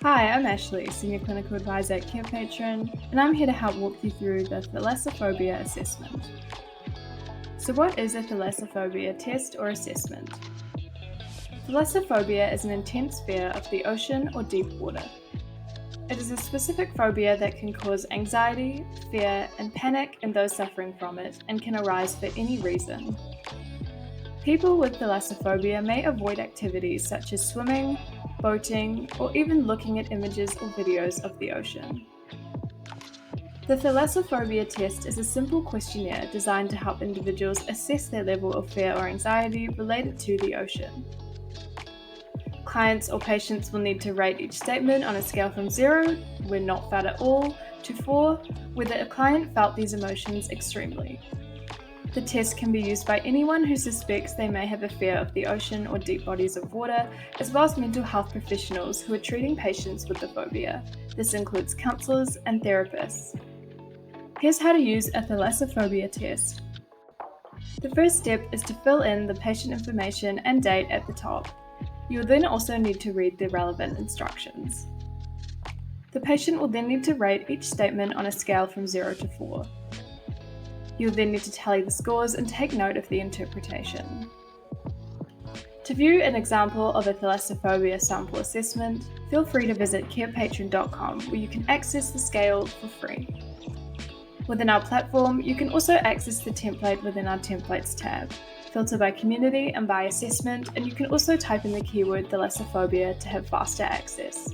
Hi, I'm Ashley, Senior Clinical Advisor at Carepatron, and I'm here to help walk you through the Thalassophobia Assessment. So what is a thalassophobia test or assessment? Thalassophobia is an intense fear of the ocean or deep water. It is a specific phobia that can cause anxiety, fear, and panic in those suffering from it and can arise for any reason. People with thalassophobia may avoid activities such as swimming, boating, or even looking at images or videos of the ocean. The Thalassophobia test is a simple questionnaire designed to help individuals assess their level of fear or anxiety related to the ocean. Clients or patients will need to rate each statement on a scale from 0, where not felt at all, to 4, whether a client felt these emotions extremely. The test can be used by anyone who suspects they may have a fear of the ocean or deep bodies of water, as well as mental health professionals who are treating patients with the phobia. This includes counsellors and therapists. Here's how to use a thalassophobia test. The first step is to fill in the patient information and date at the top. You will then also need to read the relevant instructions. The patient will then need to rate each statement on a scale from 0 to 4. You'll then need to tally the scores and take note of the interpretation. To view an example of a thalassophobia sample assessment, feel free to visit carepatron.com where you can access the scale for free. Within our platform, you can also access the template within our Templates tab, filter by community and by assessment, and you can also type in the keyword thalassophobia to have faster access.